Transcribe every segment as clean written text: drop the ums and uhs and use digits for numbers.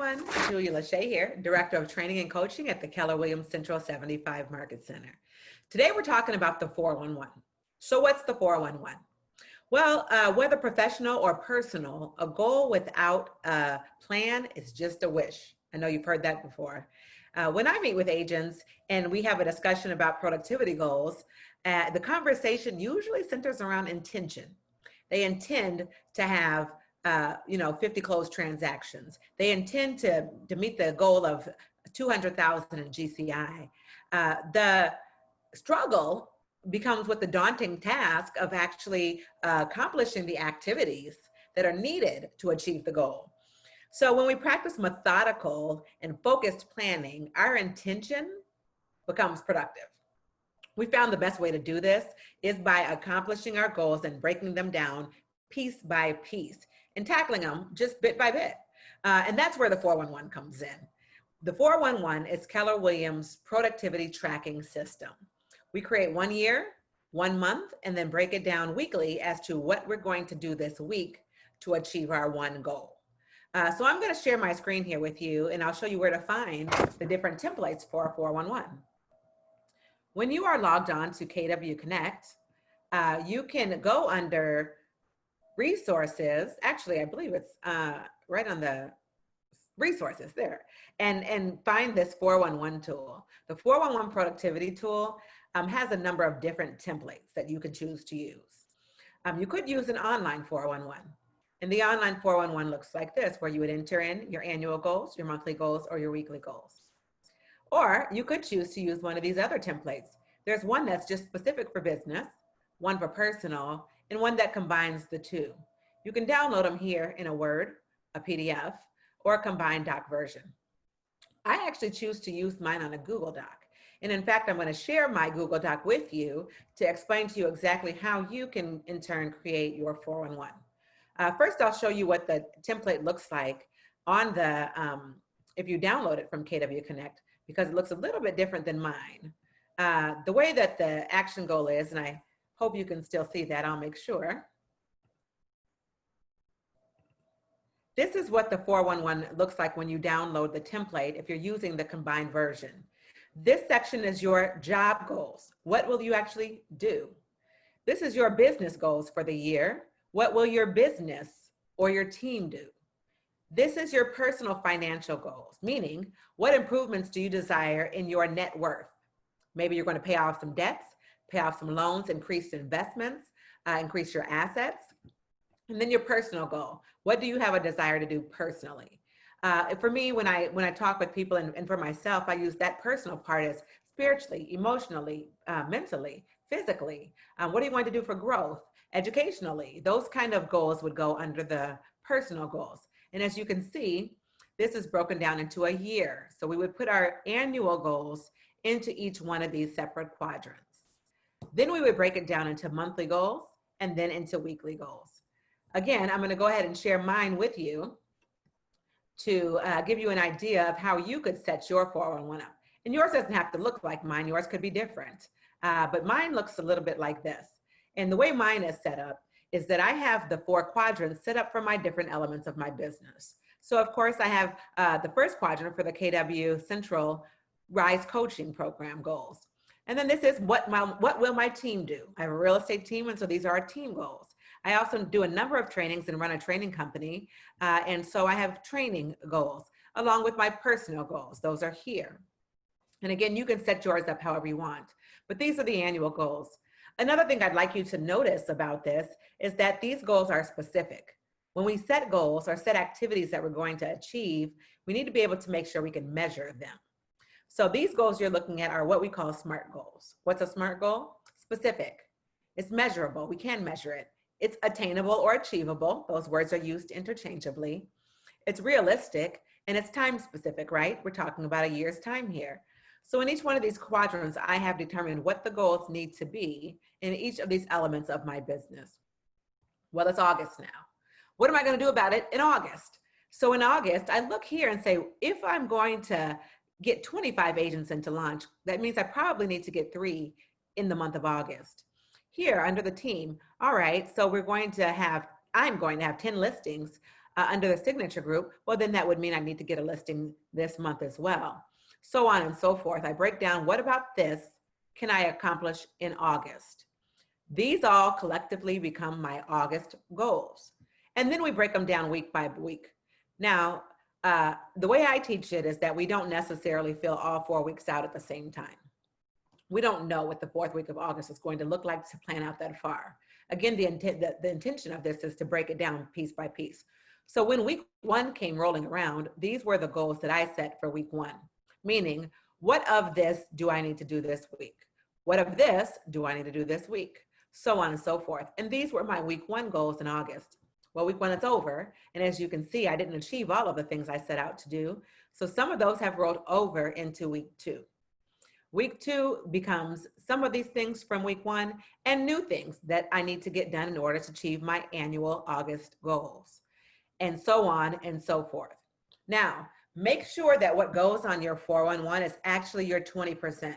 everyone. Julia Lachey here, Director of Training and Coaching at the Keller Williams Central 75 Market Center. Today we're talking about the 411. So what's the 411? Well, whether professional or personal, a goal without a plan is just a wish. I know you've heard that before. When I meet with agents and we have a discussion about productivity goals, the conversation usually centers around intention. They intend to have 50 closed transactions. They intend to meet the goal of 200,000 in GCI. The struggle becomes with the daunting task of actually accomplishing the activities that are needed to achieve the goal. So when we practice methodical and focused planning, our intention becomes productive. We found the best way to do this is by accomplishing our goals and breaking them down piece by piece and tackling them just bit by bit. And that's where the 411 comes in. The 411 is Keller Williams productivity tracking system. We create 1 year, 1 month, and then break it down weekly as to what we're going to do this week to achieve our one goal. So I'm going to share my screen here with you, and I'll show you where to find the different templates for 411. When you are logged on to KW Connect, you can go under resources. Actually, I believe it's right on the resources there, and find this 411 tool. The 411 productivity tool has a number of different templates that you can choose to use. You could use an online 411. And the online 411 looks like this, where you would enter in your annual goals, your monthly goals, or your weekly goals. Or you could choose to use one of these other templates. There's one that's just specific for business, one for personal, and one that combines the two. You can download them here in a Word, a PDF, or a combined doc version. I actually choose to use mine on a Google Doc. And in fact, I'm going to share my Google Doc with you to explain to you exactly how you can, in turn, create your 411. First, I'll show you what the template looks like on the, if you download it from KW Connect, because it looks a little bit different than mine. The way that the action goal is, and I hope you can still see that, I'll make sure. This is what the 411 looks like when you download the template if you're using the combined version. This section is your job goals. What will you actually do? This is your business goals for the year. What will your business or your team do? This is your personal financial goals, meaning what improvements do you desire in your net worth? Maybe you're going to pay off some debts, pay off some loans, increase investments, increase your assets. And then your personal goal. What do you have a desire to do personally? For me, when I talk with people and for myself, I use that personal part as spiritually, emotionally, mentally, physically. What do you want to do for growth? Educationally, those kind of goals would go under the personal goals. And as you can see, this is broken down into a year. So we would put our annual goals into each one of these separate quadrants. Then we would break it down into monthly goals and then into weekly goals. Again, I'm going to go ahead and share mine with you to give you an idea of how you could set your 411 up. And yours doesn't have to look like mine. Yours could be different. But mine looks a little bit like this. And the way mine is set up is that I have the 4 quadrants set up for my different elements of my business. So of course I have the first quadrant for the KW Central Rise Coaching Program goals. And then this is what will my team do? I have a real estate team, and so these are our team goals. I also do a number of trainings and run a training company. And so I have training goals along with my personal goals. Those are here. And again, you can set yours up however you want, but these are the annual goals. Another thing I'd like you to notice about this is that these goals are specific. When we set goals or set activities that we're going to achieve, we need to be able to make sure we can measure them. So these goals you're looking at are what we call SMART goals. What's a SMART goal? Specific. It's measurable. We can measure it. It's attainable or achievable. Those words are used interchangeably. It's realistic, and it's time specific, right? We're talking about a year's time here. So in each one of these quadrants, I have determined what the goals need to be in each of these elements of my business. Well, it's August now. What am I going to do about it in August? So in August, I look here and say, if I'm going to get 25 agents into launch, that means I probably need to get 3 in the month of August. Here under the team, all right, so I'm going to have 10 listings under the signature group, well, then that would mean I need to get a listing this month as well. So on and so forth. I break down what about this can I accomplish in August? These all collectively become my August goals. And then we break them down week by week. Now, the way I teach it is that we don't necessarily fill all 4 weeks out at the same time. We don't know what the 4th week of August is going to look like to plan out that far. Again, the intention of this is to break it down piece by piece. So when week 1 came rolling around, these were the goals that I set for week 1, meaning what of this do I need to do this week? What of this do I need to do this week? So on and so forth. And these were my week 1 goals in August. Well, week 1 is over. And as you can see, I didn't achieve all of the things I set out to do. So some of those have rolled over into week 2. Week 2 becomes some of these things from week 1 and new things that I need to get done in order to achieve my annual August goals, and so on and so forth. Now, make sure that what goes on your 411 is actually your 20%.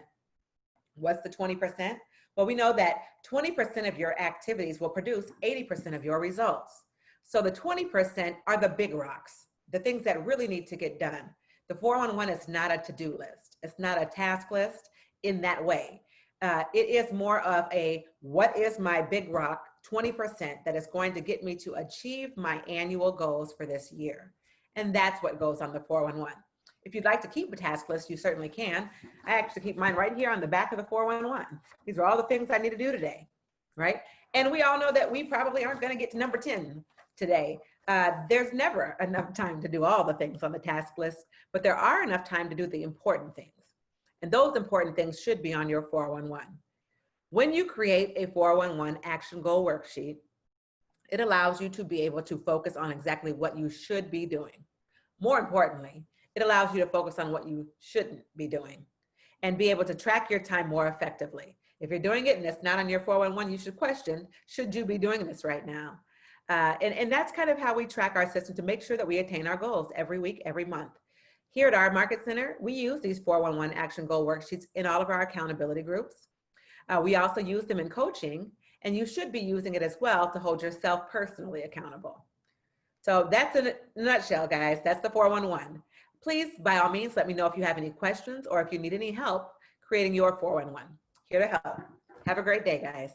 What's the 20%? Well, we know that 20% of your activities will produce 80% of your results. So the 20% are the big rocks, the things that really need to get done. The 411 is not a to-do list. It's not a task list in that way. It is more of a, what is my big rock 20% that is going to get me to achieve my annual goals for this year? And that's what goes on the 411. If you'd like to keep a task list, you certainly can. I actually keep mine right here on the back of the 411. These are all the things I need to do today, right? And we all know that we probably aren't going to get to number 10 today. There's never enough time to do all the things on the task list, but there are enough time to do the important things. And those important things should be on your 411. When you create a 411 action goal worksheet, it allows you to be able to focus on exactly what you should be doing. More importantly, it allows you to focus on what you shouldn't be doing and be able to track your time more effectively. If you're doing it and it's not on your 411, you should question, should you be doing this right now? And that's kind of how we track our system to make sure that we attain our goals every week, every month. Here at our Market Center, we use these 411 action goal worksheets in all of our accountability groups. We also use them in coaching, and you should be using it as well to hold yourself personally accountable. So that's in a nutshell, guys. That's the 411. Please, by all means, let me know if you have any questions or if you need any help creating your 411. Here to help. Have a great day, guys.